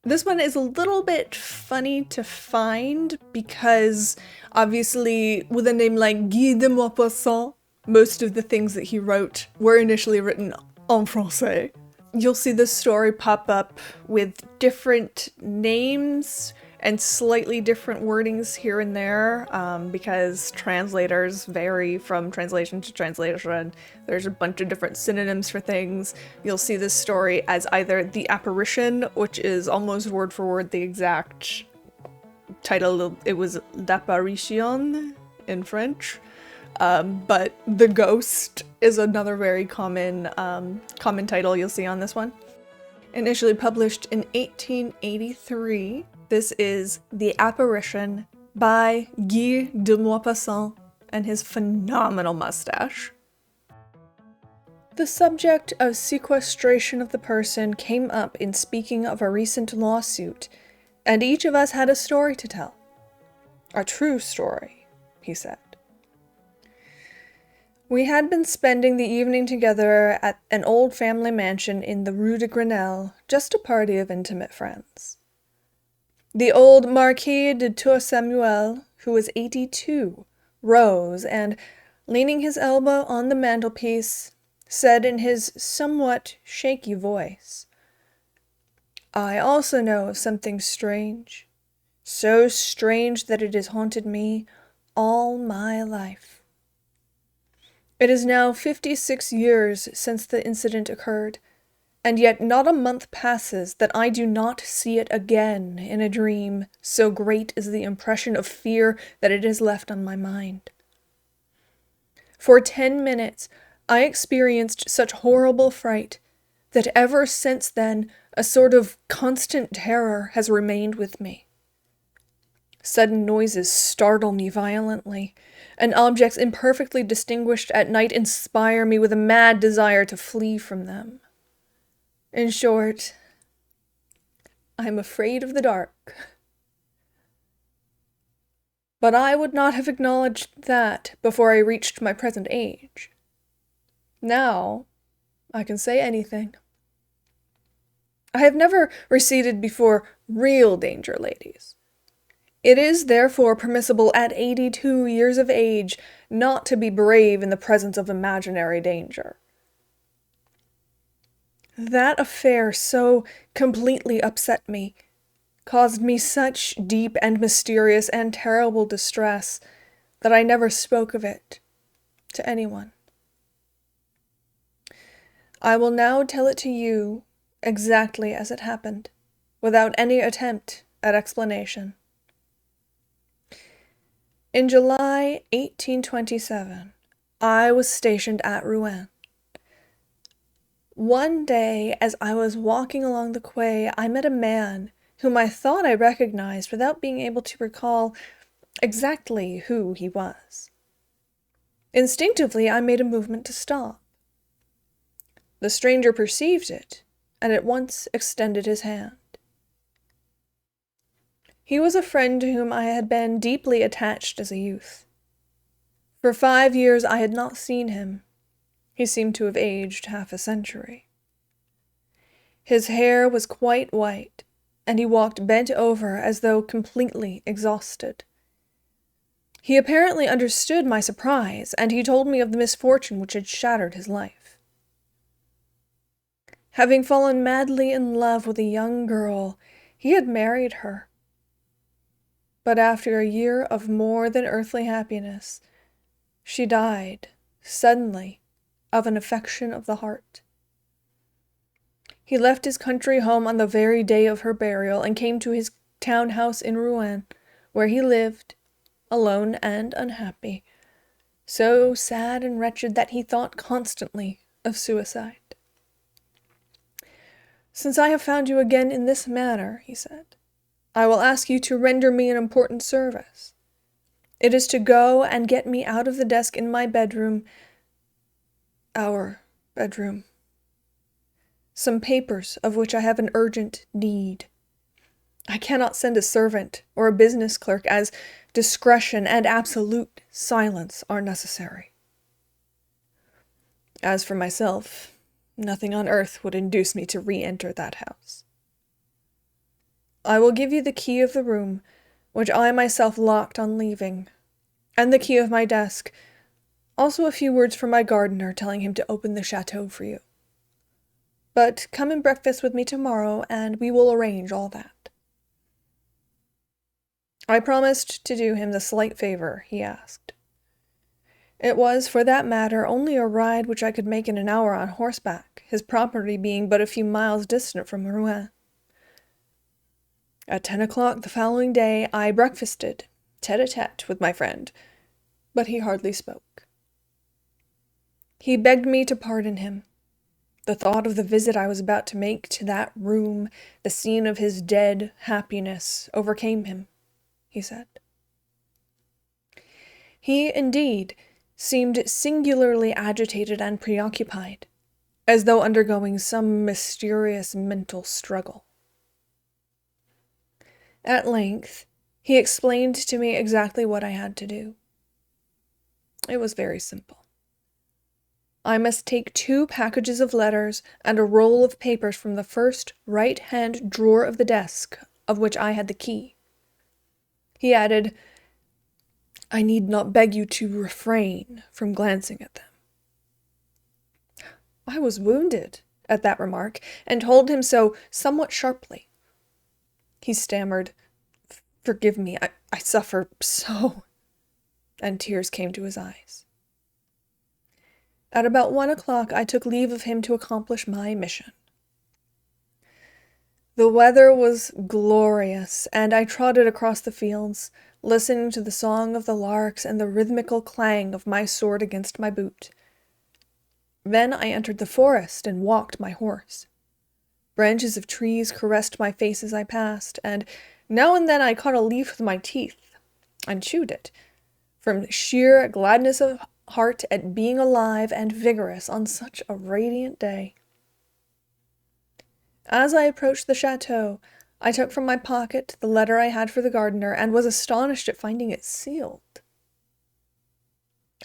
This one is a little bit funny to find because obviously with a name like Guy de Maupassant, most of the things that he wrote were initially written en français. You'll see this story pop up with different names and slightly different wordings here and there because translators vary from translation to translation. There's a bunch of different synonyms for things. You'll see this story as either the Apparition, which is almost word for word the exact title. It was L'Apparition in French. But The Ghost is another very common title you'll see on this one. Initially published in 1883, this is The Apparition by Guy de Maupassant and his phenomenal mustache. The subject of sequestration of the person came up in speaking of a recent lawsuit, and each of us had a story to tell. A true story, he said. We had been spending the evening together at an old family mansion in the Rue de Grenelle, just a party of intimate friends. The old Marquis de Tour-Samuel, who was 82, rose and, leaning his elbow on the mantelpiece, said in his somewhat shaky voice, "I also know of something strange, so strange that it has haunted me all my life. It is now 56 years since the incident occurred, and yet not a month passes that I do not see it again in a dream, so great is the impression of fear that it has left on my mind. For 10 minutes I experienced such horrible fright that ever since then a sort of constant terror has remained with me. Sudden noises startle me violently, and objects imperfectly distinguished at night inspire me with a mad desire to flee from them. In short, I am afraid of the dark. But I would not have acknowledged that before I reached my present age. Now, I can say anything. I have never receded before real danger, ladies. It is therefore permissible at 82 years of age not to be brave in the presence of imaginary danger. That affair so completely upset me, caused me such deep and mysterious and terrible distress, that I never spoke of it to anyone. I will now tell it to you exactly as it happened, without any attempt at explanation. In July 1827, I was stationed at Rouen. One day, as I was walking along the quay, I met a man whom I thought I recognized without being able to recall exactly who he was. Instinctively, I made a movement to stop. The stranger perceived it, and at once extended his hand. He was a friend to whom I had been deeply attached as a youth. For 5 years I had not seen him. He seemed to have aged half a century. His hair was quite white, and he walked bent over as though completely exhausted. He apparently understood my surprise, and he told me of the misfortune which had shattered his life. Having fallen madly in love with a young girl, he had married her. But after a year of more than earthly happiness, she died, suddenly, of an affection of the heart. He left his country home on the very day of her burial and came to his town house in Rouen, where he lived, alone and unhappy, so sad and wretched that he thought constantly of suicide. "Since I have found you again in this manner," he said, "I will ask you to render me an important service. It is to go and get me out of the desk in my bedroom, our bedroom, some papers of which I have an urgent need. I cannot send a servant or a business clerk, as discretion and absolute silence are necessary. As for myself, nothing on earth would induce me to re-enter that house." I will give you the key of the room, which I myself locked on leaving, and the key of my desk, also a few words from my gardener telling him to open the chateau for you. But come and breakfast with me tomorrow, and we will arrange all that." I promised to do him the slight favor he asked. It was, for that matter, only a ride which I could make in an hour on horseback, his property being but a few miles distant from Rouen. At 10 o'clock the following day, I breakfasted, tête-à-tête with my friend, but he hardly spoke. He begged me to pardon him. The thought of the visit I was about to make to that room, the scene of his dead happiness, overcame him, he said. He, indeed, seemed singularly agitated and preoccupied, as though undergoing some mysterious mental struggle. At length, he explained to me exactly what I had to do. It was very simple. I must take 2 packages of letters and a roll of papers from the first right-hand drawer of the desk, of which I had the key. He added, "I need not beg you to refrain from glancing at them." I was wounded at that remark, and told him so somewhat sharply. He stammered, "Forgive me, I suffer so," and tears came to his eyes. At about 1 o'clock I took leave of him to accomplish my mission. The weather was glorious, and I trotted across the fields, listening to the song of the larks and the rhythmical clang of my sword against my boot. Then I entered the forest and walked my horse. Branches of trees caressed my face as I passed, and now and then I caught a leaf with my teeth and chewed it, from sheer gladness of heart at being alive and vigorous on such a radiant day. As I approached the chateau, I took from my pocket the letter I had for the gardener, and was astonished at finding it sealed.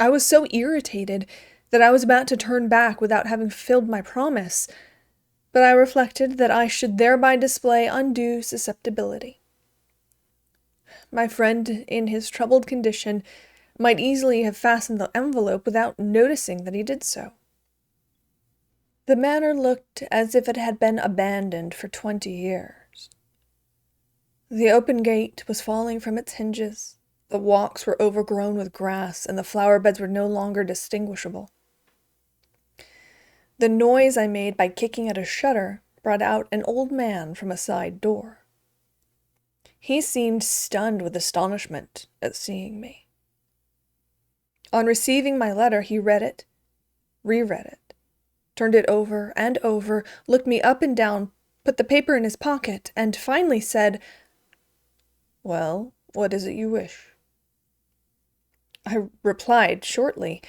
I was so irritated that I was about to turn back without having fulfilled my promise, but I reflected that I should thereby display undue susceptibility. My friend, in his troubled condition, might easily have fastened the envelope without noticing that he did so. The manor looked as if it had been abandoned for 20 years. The open gate was falling from its hinges, the walks were overgrown with grass, and the flower beds were no longer distinguishable. The noise I made by kicking at a shutter brought out an old man from a side door. He seemed stunned with astonishment at seeing me. On receiving my letter, he read it, reread it, turned it over and over, looked me up and down, put the paper in his pocket, and finally said, "Well, what is it you wish?" I replied shortly,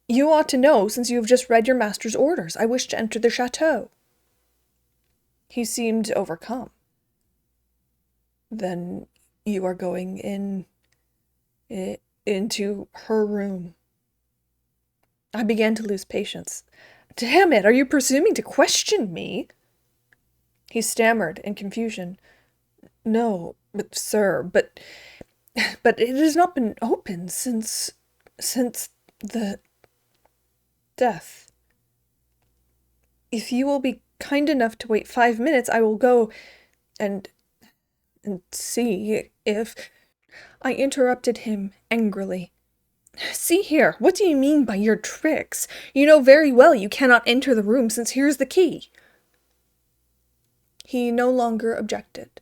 "You ought to know, since you have just read your master's orders. I wish to enter the chateau." He seemed overcome. "Then you are going into her room." I began to lose patience. "Damn it, are you presuming to question me?" He stammered in confusion. "No, but sir, but it has not been opened since the death. If you will be kind enough to wait 5 minutes, I will go and see if—" I interrupted him angrily. "See here, what do you mean by your tricks? You know very well you cannot enter the room, since here's the key." He no longer objected.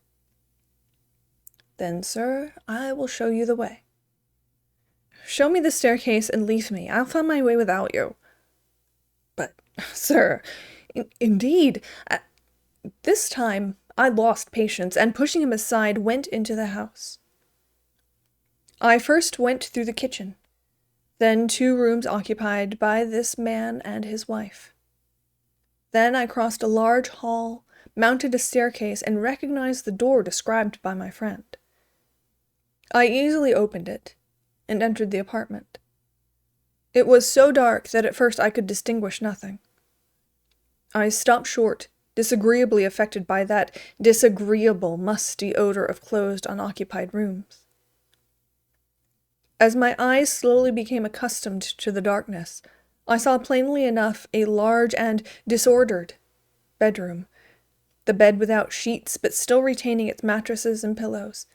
"Then, sir, I will show you the way." "Show me the staircase and leave me. I'll find my way without you." "But, sir, indeed—" This time I lost patience, and pushing him aside, went into the house. I first went through the kitchen, then 2 rooms occupied by this man and his wife. Then I crossed a large hall, mounted a staircase, and recognized the door described by my friend. I easily opened it, and entered the apartment. It was so dark that at first I could distinguish nothing. I stopped short, disagreeably affected by that disagreeable, musty odor of closed, unoccupied rooms. As my eyes slowly became accustomed to the darkness, I saw plainly enough a large and disordered bedroom, the bed without sheets but still retaining its mattresses and pillows,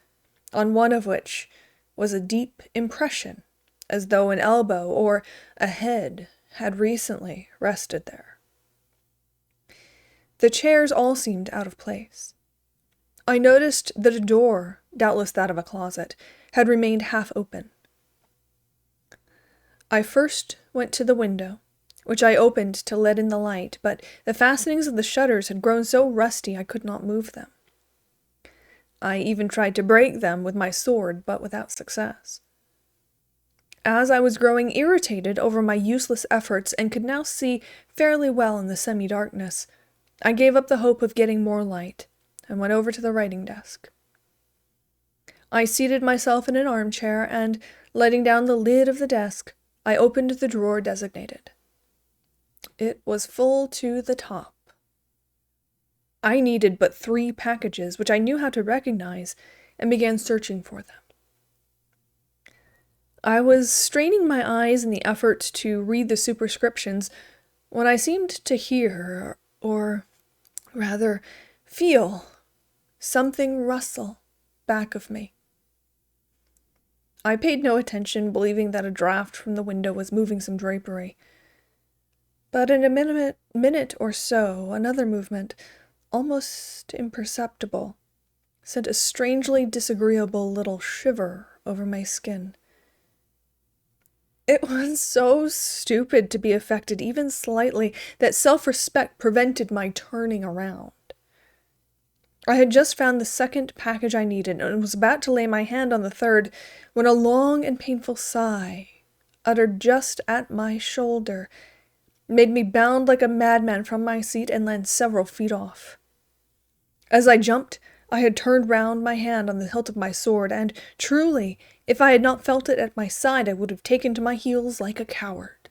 on one of which was a deep impression, as though an elbow or a head had recently rested there. The chairs all seemed out of place. I noticed that a door, doubtless that of a closet, had remained half open. I first went to the window, which I opened to let in the light, but the fastenings of the shutters had grown so rusty I could not move them. I even tried to break them with my sword, but without success. As I was growing irritated over my useless efforts and could now see fairly well in the semi-darkness, I gave up the hope of getting more light and went over to the writing desk. I seated myself in an armchair and, letting down the lid of the desk, I opened the drawer designated. It was full to the top. I needed but 3 packages, which I knew how to recognize, and began searching for them. I was straining my eyes in the effort to read the superscriptions when I seemed to hear, or rather feel, something rustle back of me. I paid no attention, believing that a draft from the window was moving some drapery. But in a minute or so, another movement, almost imperceptible, sent a strangely disagreeable little shiver over my skin. It was so stupid to be affected even slightly that self-respect prevented my turning around. I had just found the second package I needed and was about to lay my hand on the third when a long and painful sigh, uttered just at my shoulder, made me bound like a madman from my seat and land several feet off. As I jumped, I had turned round my hand on the hilt of my sword, and truly, if I had not felt it at my side, I would have taken to my heels like a coward.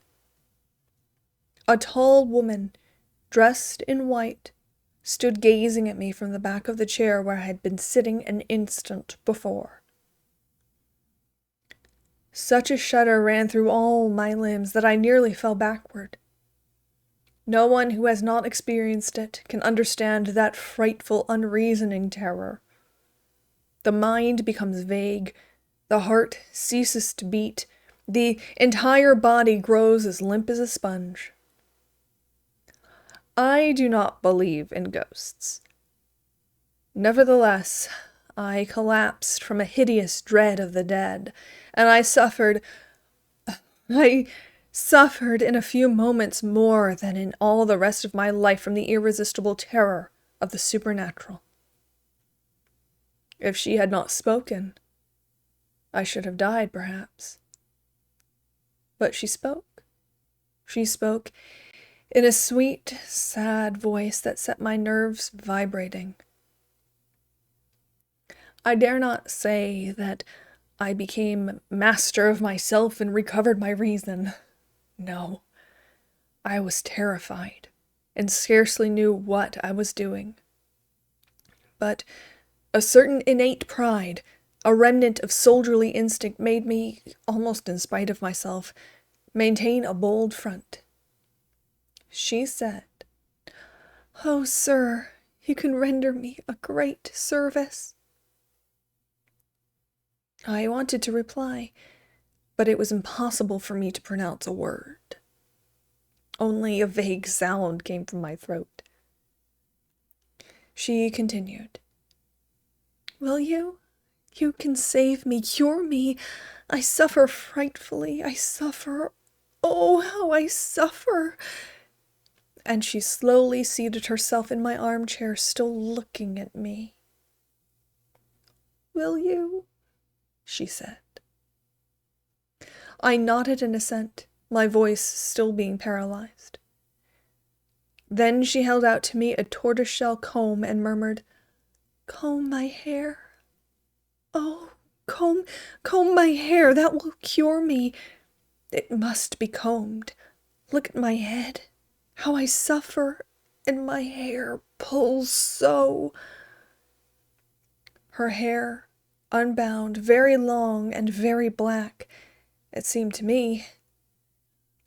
A tall woman, dressed in white, stood gazing at me from the back of the chair where I had been sitting an instant before. Such a shudder ran through all my limbs that I nearly fell backward. No one who has not experienced it can understand that frightful, unreasoning terror. The mind becomes vague, the heart ceases to beat, the entire body grows as limp as a sponge. I do not believe in ghosts. Nevertheless, I collapsed from a hideous dread of the dead, and I suffered in a few moments more than in all the rest of my life from the irresistible terror of the supernatural. If she had not spoken, I should have died, perhaps. But she spoke. She spoke in a sweet, sad voice that set my nerves vibrating. I dare not say that I became master of myself and recovered my reason. No, I was terrified and scarcely knew what I was doing. But a certain innate pride, a remnant of soldierly instinct, made me, almost in spite of myself, maintain a bold front. She said, "Oh, sir, you can render me a great service." I wanted to reply, but it was impossible for me to pronounce a word. Only a vague sound came from my throat. She continued, "Will you? You can save me, cure me. I suffer frightfully. I suffer. Oh, how I suffer." And she slowly seated herself in my armchair, still looking at me. "Will you?" she said. I nodded in assent, my voice still being paralyzed. Then she held out to me a tortoiseshell comb and murmured, "Comb my hair. Oh, comb my hair. That will cure me. It must be combed. Look at my head. How I suffer. and my hair pulls so. Her hair, unbound, very long and very black, it seemed to me,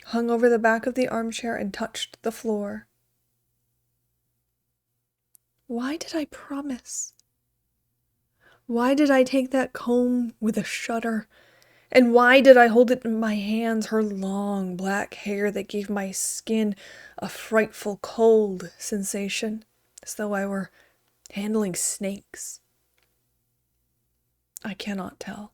hung over the back of the armchair and touched the floor. Why did I promise? Why did I take that comb with a shudder? And why did I hold it in my hands, her long black hair that gave my skin a frightful cold sensation, as though I were handling snakes? I cannot tell.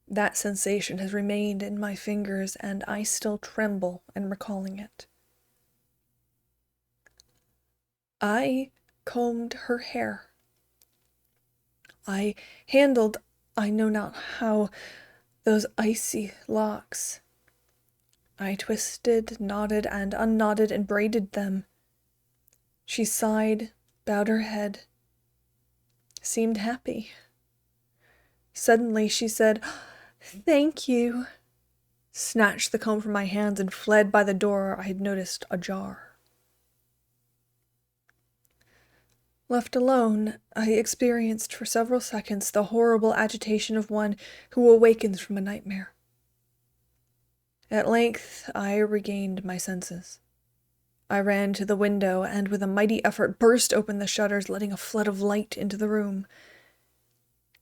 That sensation has remained in my fingers, and I still tremble in recalling it. I combed her hair. I handled, I know not how, those icy locks. I twisted, knotted, and unknotted and braided them. She sighed, bowed her head, seemed happy. Suddenly she said, "Thank you," snatched the comb from my hands and fled by the door I had noticed ajar. Left alone, I experienced for several seconds the horrible agitation of one who awakens from a nightmare. At length, I regained my senses. I ran to the window and with a mighty effort burst open the shutters, letting a flood of light into the room.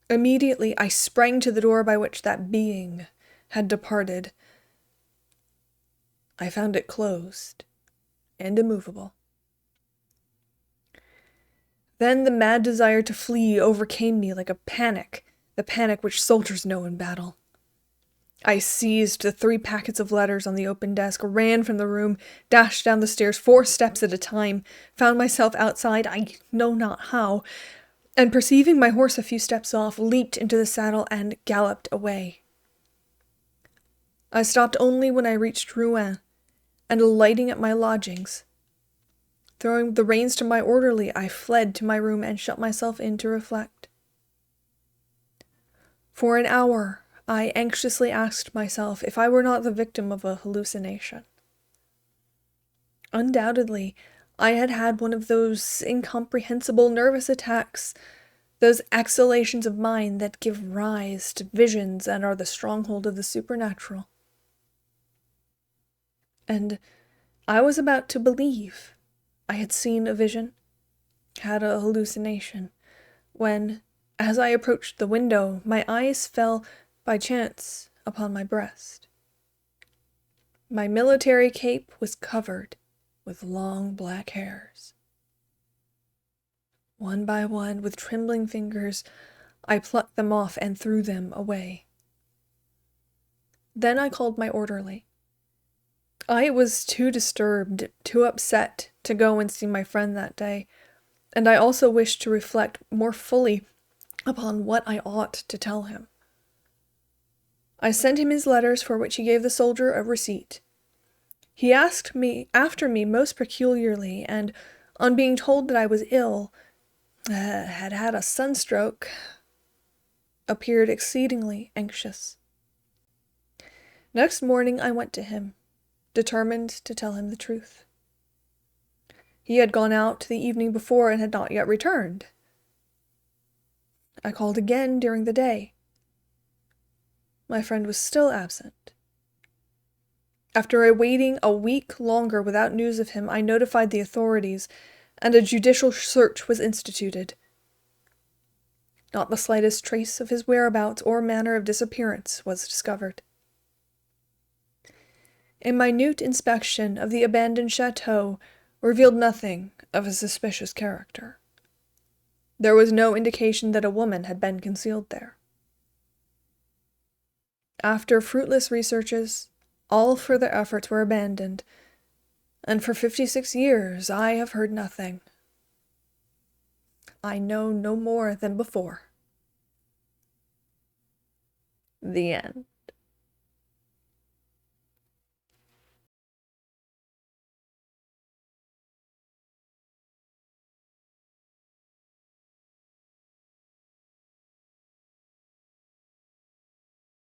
Immediately, I sprang to the door by which that being had departed. I found it closed and immovable. Then the mad desire to flee overcame me like a panic, the panic which soldiers know in battle. I seized the 3 packets of letters on the open desk, ran from the room, dashed down the stairs 4 steps at a time, found myself outside, I know not how, and perceiving my horse a few steps off, leaped into the saddle and galloped away. I stopped only when I reached Rouen, and alighting at my lodgings, throwing the reins to my orderly, I fled to my room and shut myself in to reflect. For an hour, I anxiously asked myself if I were not the victim of a hallucination. Undoubtedly, I had had one of those incomprehensible nervous attacks, those exhalations of mind that give rise to visions and are the stronghold of the supernatural. And I was about to believe I had seen a vision, had a hallucination, when, as I approached the window, my eyes fell by chance upon my breast. My military cape was covered with long black hairs. One by one, with trembling fingers, I plucked them off and threw them away. Then I called my orderly. I was too disturbed, too upset to go and see my friend that day, and I also wished to reflect more fully upon what I ought to tell him. I sent him his letters, for which he gave the soldier a receipt. He asked me after me most peculiarly, and on being told that I was ill, had had a sunstroke, appeared exceedingly anxious. Next morning I went to him, determined to tell him the truth. He had gone out the evening before and had not yet returned. I called again during the day. My friend was still absent. After waiting a week longer without news of him, I notified the authorities, and a judicial search was instituted. Not the slightest trace of his whereabouts or manner of disappearance was discovered. A minute inspection of the abandoned chateau revealed nothing of a suspicious character. There was no indication that a woman had been concealed there. After fruitless researches, all further efforts were abandoned, and for 56 years I have heard nothing. I know no more than before. The end.